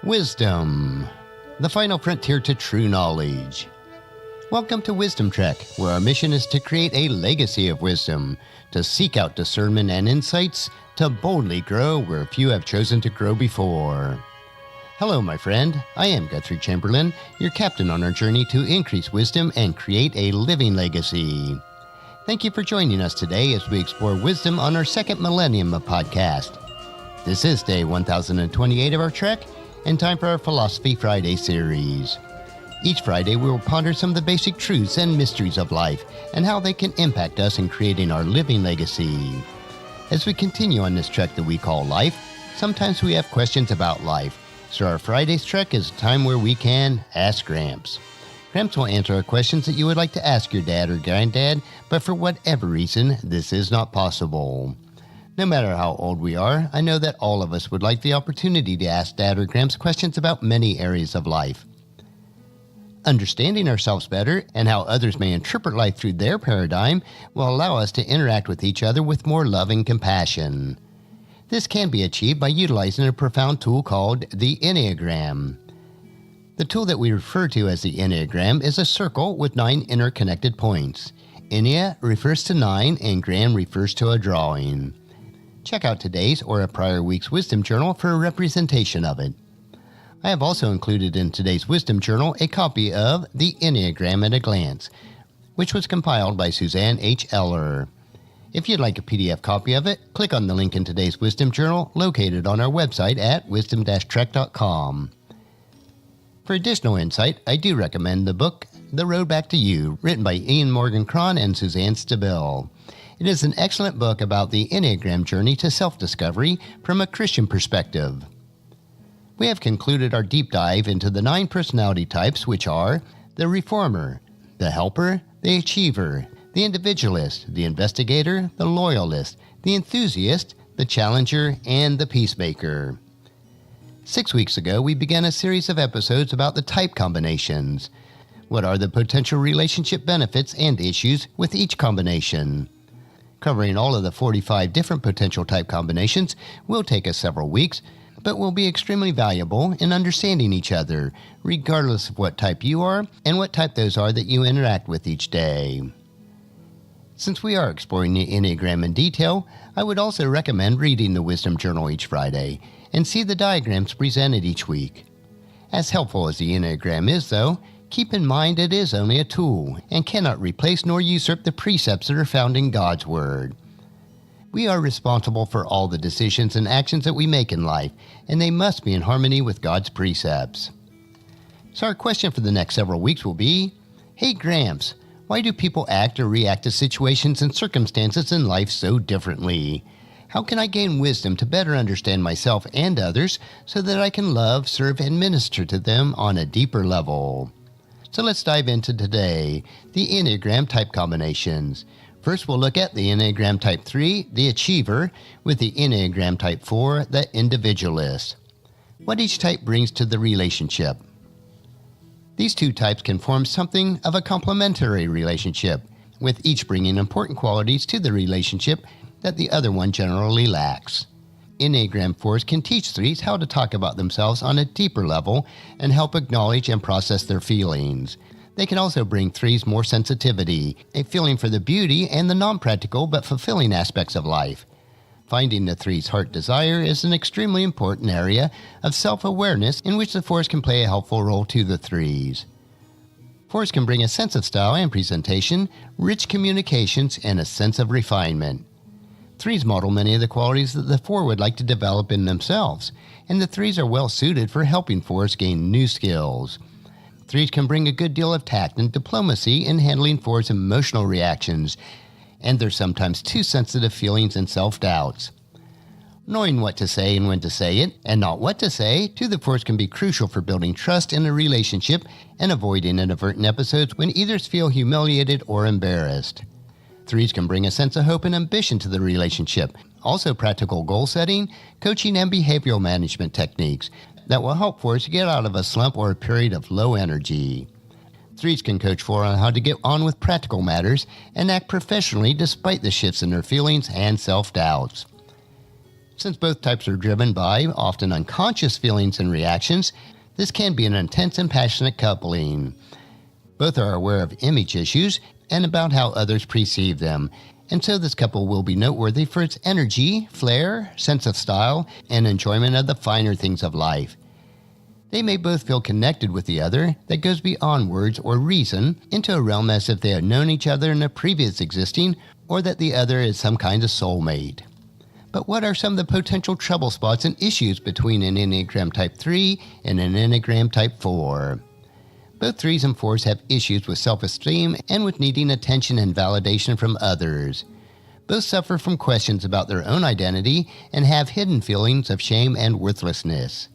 Wisdom, the final frontier to true knowledge. Welcome to Wisdom Trek, where our mission is to create a legacy of wisdom, to seek out discernment and insights, to boldly grow where few have chosen to grow before. Hello, my friend. I am Guthrie Chamberlain, your captain on our journey to increase wisdom and create a living legacy. Thank you for joining us today as we explore wisdom on our second millennium of podcast. This is day 1028 of our trek, and time for our Philosophy Friday series. Each Friday, we will ponder some of the basic truths and mysteries of life and how they can impact us in creating our living legacy. As we continue on this trek that we call life, sometimes we have questions about life, so our Friday's trek is a time where we can Ask Gramps. Gramps will answer our questions that you would like to ask your dad or granddad, but for whatever reason, this is not possible. No matter how old we are, I know that all of us would like the opportunity to ask Dad or Gramps questions about many areas of life. Understanding ourselves better and how others may interpret life through their paradigm will allow us to interact with each other with more love and compassion. This can be achieved by utilizing a profound tool called the Enneagram. The tool that we refer to as the Enneagram is a circle with 9 interconnected points. Ennea refers to 9 and gram refers to a drawing. Check out today's or a prior week's Wisdom Journal for a representation of it. I have also included in today's Wisdom Journal a copy of The Enneagram at a Glance, which was compiled by Suzanne H. Eller. If you'd like a PDF copy of it, click on the link in today's Wisdom Journal located on our website at wisdom-trek.com. For additional insight, I do recommend the book The Road Back to You, written by Ian Morgan Cron and Suzanne Stabile. It is an excellent book about the Enneagram journey to self-discovery from a Christian perspective. We have concluded our deep dive into the 9 personality types, which are the reformer, the helper, the achiever, the individualist, the investigator, the loyalist, the enthusiast, the challenger, and the peacemaker. 6 weeks ago, we began a series of episodes about the type combinations. What are the potential relationship benefits and issues with each combination? Covering all of the 45 different potential type combinations will take us several weeks, but will be extremely valuable in understanding each other, regardless of what type you are and what type those are that you interact with each day. Since we are exploring the Enneagram in detail, I would also recommend reading the Wisdom Journal each Friday and see the diagrams presented each week. As helpful as the Enneagram is, though, keep in mind it is only a tool and cannot replace nor usurp the precepts that are found in God's Word. We are responsible for all the decisions and actions that we make in life, and they must be in harmony with God's precepts. So our question for the next several weeks will be, Hey Gramps, why do people act or react to situations and circumstances in life so differently? How can I gain wisdom to better understand myself and others so that I can love, serve, and minister to them on a deeper level? So let's dive into today, the Enneagram type combinations. First, we'll look at the Enneagram Type 3, the Achiever, with the Enneagram Type 4, the Individualist. What each type brings to the relationship. These two types can form something of a complementary relationship, with each bringing important qualities to the relationship that the other one generally lacks. Enneagram 4s can teach 3s how to talk about themselves on a deeper level and help acknowledge and process their feelings. They can also bring 3s more sensitivity, a feeling for the beauty and the non-practical but fulfilling aspects of life. Finding the 3's heart desire is an extremely important area of self-awareness in which the 4s can play a helpful role to the 3s. 4s can bring a sense of style and presentation, rich communications, and a sense of refinement. 3s model many of the qualities that the 4 would like to develop in themselves, and the 3s are well suited for helping 4s gain new skills. 3s can bring a good deal of tact and diplomacy in handling 4s' emotional reactions, and their sometimes too sensitive feelings and self-doubts. Knowing what to say and when to say it, and not what to say, to the 4s can be crucial for building trust in a relationship and avoiding inadvertent episodes when either feel humiliated or embarrassed. 3s can bring a sense of hope and ambition to the relationship, also practical goal setting, coaching, and behavioral management techniques that will help 4s get out of a slump or a period of low energy. 3s can coach 4 on how to get on with practical matters and act professionally despite the shifts in their feelings and self-doubts. Since both types are driven by often unconscious feelings and reactions, this can be an intense and passionate coupling. Both are aware of image issues and about how others perceive them, and so this couple will be noteworthy for its energy, flair, sense of style, and enjoyment of the finer things of life. They may both feel connected with the other that goes beyond words or reason into a realm as if they had known each other in a previous existing, or that the other is some kind of soulmate. But what are some of the potential trouble spots and issues between an Enneagram Type 3 and an Enneagram Type 4? Both 3s and 4s have issues with self-esteem and with needing attention and validation from others. Both suffer from questions about their own identity and have hidden feelings of shame and worthlessness.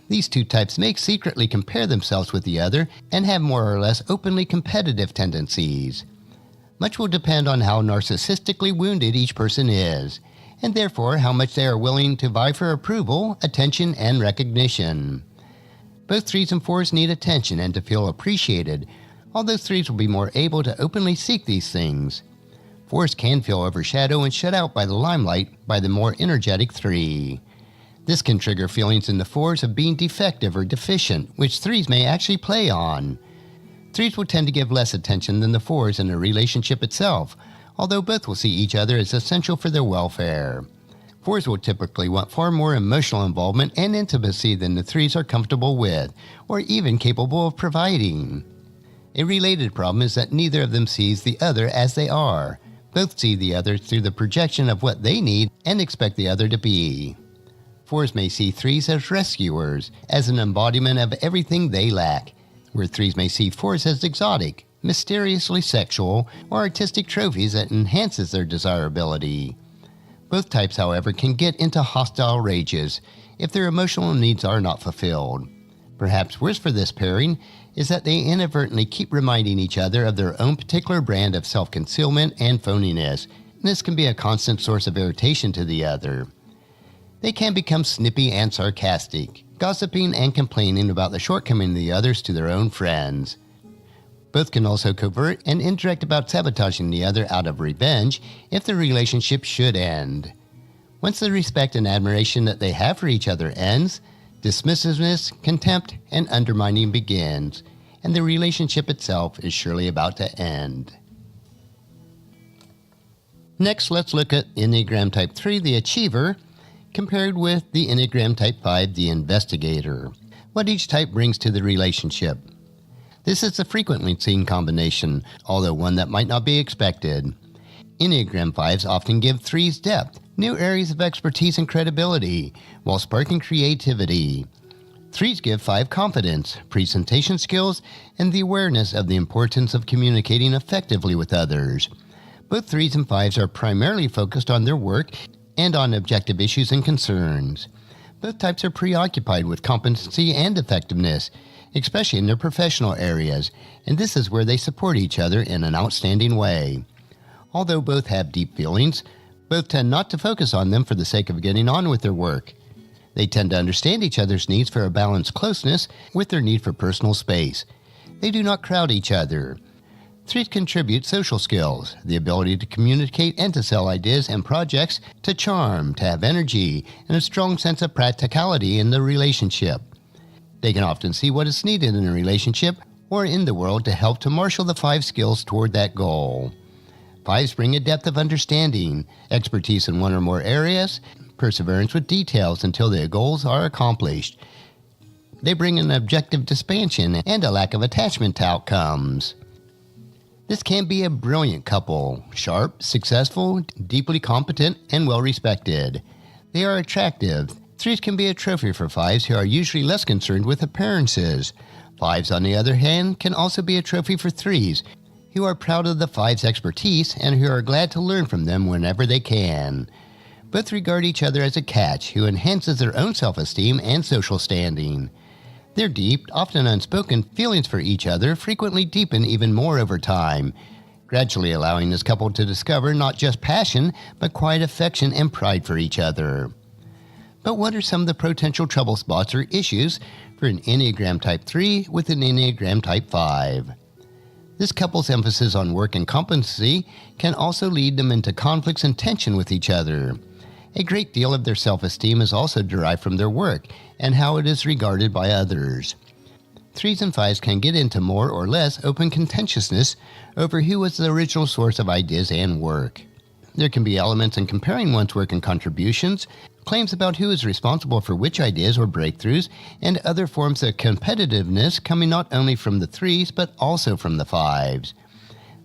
These two types may secretly compare themselves with the other and have more or less openly competitive tendencies. Much will depend on how narcissistically wounded each person is, and therefore how much they are willing to vie for approval, attention, and recognition. Both 3s and 4s need attention and to feel appreciated, although 3s will be more able to openly seek these things. 4s can feel overshadowed and shut out by the limelight by the more energetic 3. This can trigger feelings in the 4s of being defective or deficient, which 3s may actually play on. 3s will tend to give less attention than the 4s in a relationship itself, although both will see each other as essential for their welfare. 4s will typically want far more emotional involvement and intimacy than the 3s are comfortable with, or even capable of providing. A related problem is that neither of them sees the other as they are. Both see the other through the projection of what they need and expect the other to be. 4s may see 3s as rescuers, as an embodiment of everything they lack, where 3s may see 4s as exotic, mysteriously sexual, or artistic trophies that enhances their desirability. Both types, however, can get into hostile rages if their emotional needs are not fulfilled. Perhaps worse for this pairing is that they inadvertently keep reminding each other of their own particular brand of self-concealment and phoniness, and this can be a constant source of irritation to the other. They can become snippy and sarcastic, gossiping and complaining about the shortcomings of the others to their own friends. Both can also covert and indirect about sabotaging the other out of revenge if the relationship should end. Once the respect and admiration that they have for each other ends, dismissiveness, contempt, and undermining begins, and the relationship itself is surely about to end. Next, let's look at Enneagram Type 3, the achiever, compared with the Enneagram Type 5, the investigator. What each type brings to the relationship. This is a frequently seen combination, although one that might not be expected. Enneagram 5s often give 3s depth, new areas of expertise and credibility, while sparking creativity. 3s give 5 confidence, presentation skills, and the awareness of the importance of communicating effectively with others. Both 3s and 5s are primarily focused on their work and on objective issues and concerns. Both types are preoccupied with competency and effectiveness, especially in their professional areas, and this is where they support each other in an outstanding way. Although both have deep feelings, both tend not to focus on them for the sake of getting on with their work. They tend to understand each other's needs for a balanced closeness with their need for personal space. They do not crowd each other. 3s contribute social skills, the ability to communicate and to sell ideas and projects, to charm, to have energy, and a strong sense of practicality in the relationship. They can often see what is needed in a relationship or in the world to help to marshal the 5 skills toward that goal. 5s bring a depth of understanding, expertise in one or more areas, perseverance with details until their goals are accomplished. They bring an objective expansion and a lack of attachment to outcomes. This can be a brilliant couple, sharp, successful, deeply competent, and well-respected. They are attractive. 3s can be a trophy for 5s who are usually less concerned with appearances. 5s, on the other hand, can also be a trophy for 3s who are proud of the 5's expertise and who are glad to learn from them whenever they can. Both regard each other as a catch who enhances their own self-esteem and social standing. Their deep, often unspoken feelings for each other frequently deepen even more over time, gradually allowing this couple to discover not just passion, but quiet affection and pride for each other. But what are some of the potential trouble spots or issues for an Enneagram Type 3 with an Enneagram Type 5? This couple's emphasis on work and competency can also lead them into conflicts and tension with each other. A great deal of their self-esteem is also derived from their work and how it is regarded by others. 3s and 5s can get into more or less open contentiousness over who was the original source of ideas and work. There can be elements in comparing one's work and contributions, claims about who is responsible for which ideas or breakthroughs, and other forms of competitiveness coming not only from the 3s but also from the 5s.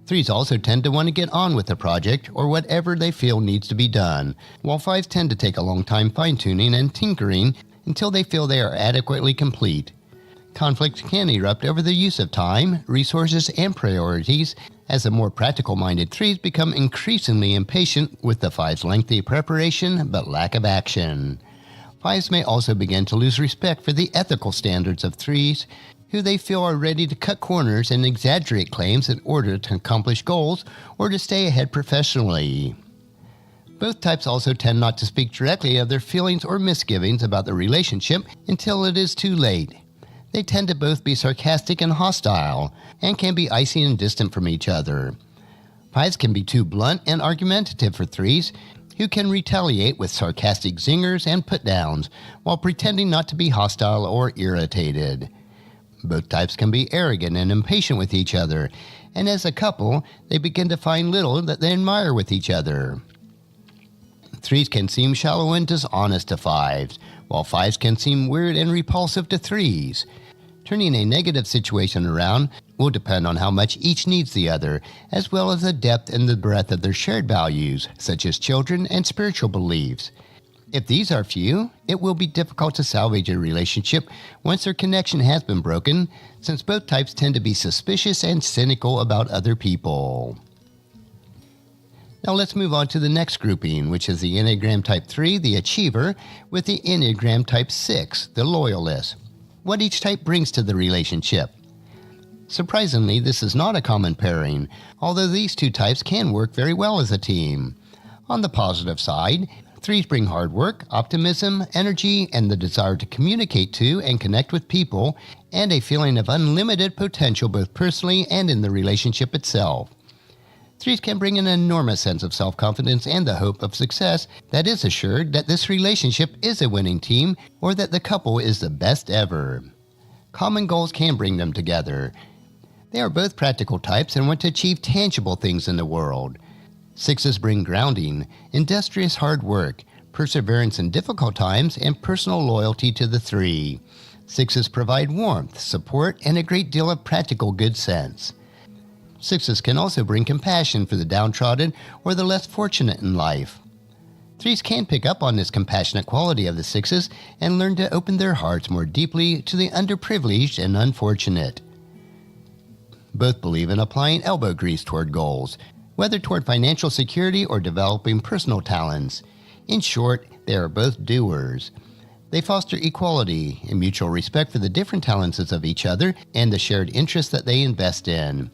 3s also tend to want to get on with the project or whatever they feel needs to be done, while 5s tend to take a long time fine-tuning and tinkering until they feel they are adequately complete. Conflict can erupt over the use of time, resources, and priorities as the more practical-minded 3s become increasingly impatient with the 5's lengthy preparation but lack of action. 5s may also begin to lose respect for the ethical standards of 3s, who they feel are ready to cut corners and exaggerate claims in order to accomplish goals or to stay ahead professionally. Both types also tend not to speak directly of their feelings or misgivings about the relationship until it is too late. They tend to both be sarcastic and hostile, and can be icy and distant from each other. 5s can be too blunt and argumentative for 3s, who can retaliate with sarcastic zingers and put-downs, while pretending not to be hostile or irritated. Both types can be arrogant and impatient with each other, and as a couple, they begin to find little that they admire with each other. 3s can seem shallow and dishonest to 5s, while 5s can seem weird and repulsive to 3s. Turning a negative situation around will depend on how much each needs the other, as well as the depth and the breadth of their shared values, such as children and spiritual beliefs. If these are few, it will be difficult to salvage a relationship once their connection has been broken, since both types tend to be suspicious and cynical about other people. Now let's move on to the next grouping, which is the Enneagram Type 3, the Achiever, with the Enneagram Type 6, the Loyalist. What each type brings to the relationship. Surprisingly, this is not a common pairing, although these two types can work very well as a team. On the positive side, 3s bring hard work, optimism, energy, and the desire to communicate to and connect with people, and a feeling of unlimited potential both personally and in the relationship itself. 3s can bring an enormous sense of self-confidence and the hope of success that is assured that this relationship is a winning team or that the couple is the best ever. Common goals can bring them together. They are both practical types and want to achieve tangible things in the world. 6s bring grounding, industrious hard work, perseverance in difficult times, and personal loyalty to the 3. 6s provide warmth, support, and a great deal of practical good sense. 6s can also bring compassion for the downtrodden or the less fortunate in life. 3s can pick up on this compassionate quality of the 6s and learn to open their hearts more deeply to the underprivileged and unfortunate. Both believe in applying elbow grease toward goals, whether toward financial security or developing personal talents. In short, they are both doers. They foster equality and mutual respect for the different talents of each other and the shared interests that they invest in.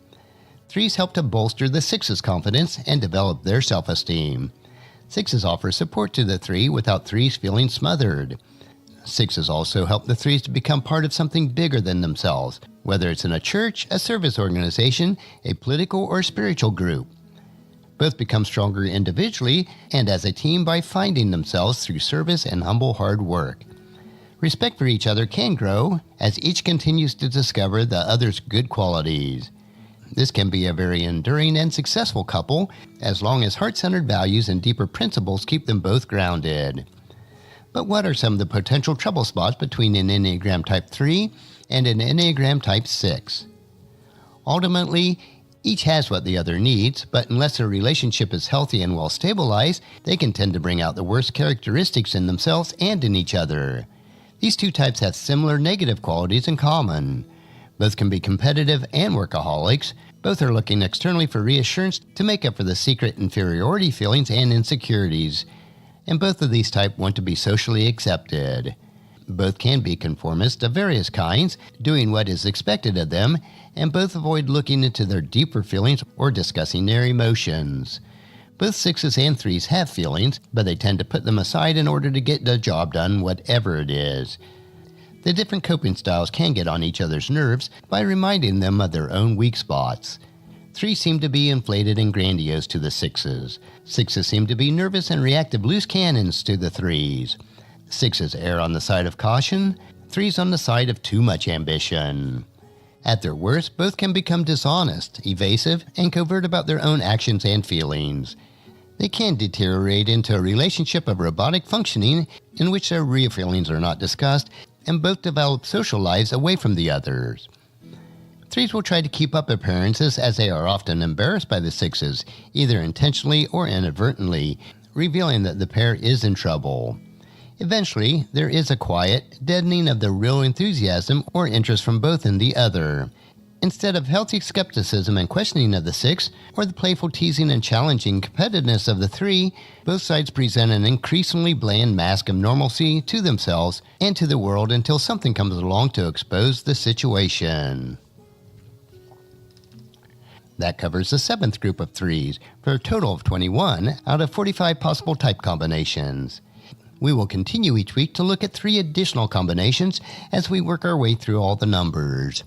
3s help to bolster the 6's confidence and develop their self-esteem. 6s offer support to the 3 without 3s feeling smothered. 6s also help the 3s to become part of something bigger than themselves, whether it's in a church, a service organization, a political or spiritual group. Both become stronger individually and as a team by finding themselves through service and humble hard work. Respect for each other can grow as each continues to discover the other's good qualities. This can be a very enduring and successful couple as long as heart-centered values and deeper principles keep them both grounded. But what are some of the potential trouble spots between an Enneagram Type 3 and an Enneagram Type 6? Ultimately, each has what the other needs, but unless their relationship is healthy and well stabilized, they can tend to bring out the worst characteristics in themselves and in each other. These two types have similar negative qualities in common. Both can be competitive and workaholics. Both are looking externally for reassurance to make up for the secret inferiority feelings and insecurities. And both of these types want to be socially accepted. Both can be conformists of various kinds, doing what is expected of them, and both avoid looking into their deeper feelings or discussing their emotions. Both 6s and 3s have feelings, but they tend to put them aside in order to get the job done, whatever it is. The different coping styles can get on each other's nerves by reminding them of their own weak spots. 3s seem to be inflated and grandiose to the 6s. 6s seem to be nervous and reactive loose cannons to the 3s. 6s err on the side of caution, 3s on the side of too much ambition. At their worst, both can become dishonest, evasive, and covert about their own actions and feelings. They can deteriorate into a relationship of robotic functioning in which their real feelings are not discussed, and both develop social lives away from the others. 3s will try to keep up appearances as they are often embarrassed by the 6s, either intentionally or inadvertently, revealing that the pair is in trouble. Eventually, there is a quiet, deadening of the real enthusiasm or interest from both in the other. Instead of healthy skepticism and questioning of the 6, or the playful teasing and challenging competitiveness of the 3, both sides present an increasingly bland mask of normalcy to themselves and to the world until something comes along to expose the situation. That covers the 7th group of 3s, for a total of 21 out of 45 possible type combinations. We will continue each week to look at 3 additional combinations as we work our way through all the numbers.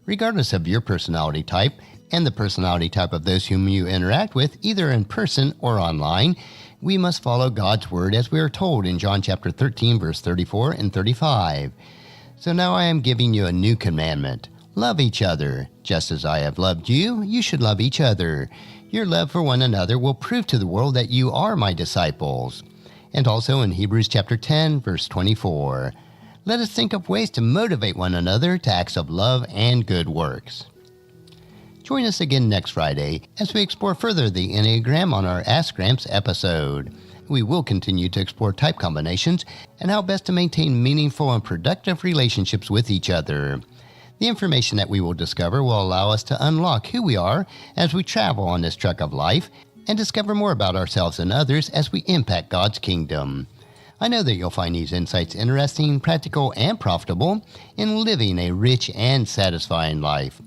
Regardless of your personality type and the personality type of those whom you interact with, either in person or online, we must follow God's word as we are told in John chapter 13, verse 34 and 35. So now I am giving you a new commandment. Love each other. Just as I have loved you, you should love each other. Your love for one another will prove to the world that you are my disciples. And also in Hebrews chapter 10, verse 24. Let us think of ways to motivate one another to acts of love and good works. Join us again next Friday as we explore further the Enneagram on our Ask Gramps episode. We will continue to explore type combinations and how best to maintain meaningful and productive relationships with each other. The information that we will discover will allow us to unlock who we are as we travel on this trek of life and discover more about ourselves and others as we impact God's kingdom. I know that you'll find these insights interesting, practical, and profitable in living a rich and satisfying life.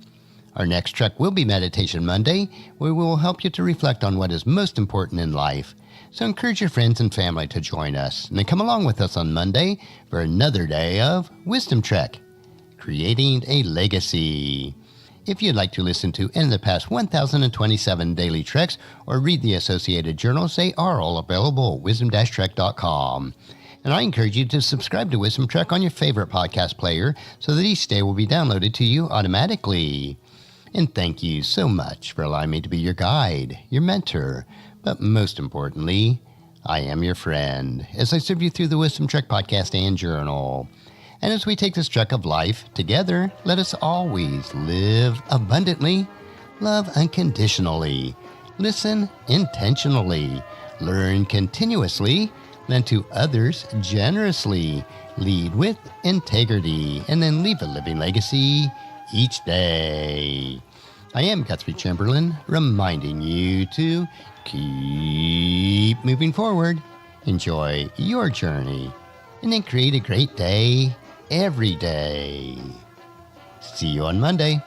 Our next trek will be Meditation Monday, where we will help you to reflect on what is most important in life. So encourage your friends and family to join us, and then come along with us on Monday for another day of Wisdom Trek, Creating a Legacy. If you'd like to listen to any of the past 1,027 daily treks or read the associated journals, they are all available at wisdom-trek.com. And I encourage you to subscribe to Wisdom Trek on your favorite podcast player so that each day will be downloaded to you automatically. And thank you so much for allowing me to be your guide, your mentor, but most importantly, I am your friend as I serve you through the Wisdom Trek podcast and journal. And as we take this trek of life together, let us always live abundantly, love unconditionally, listen intentionally, learn continuously, lend to others generously, lead with integrity, and then leave a living legacy each day. I am Guthrie Chamberlain, reminding you to keep moving forward, enjoy your journey, and then create a great day every day. See you on Monday.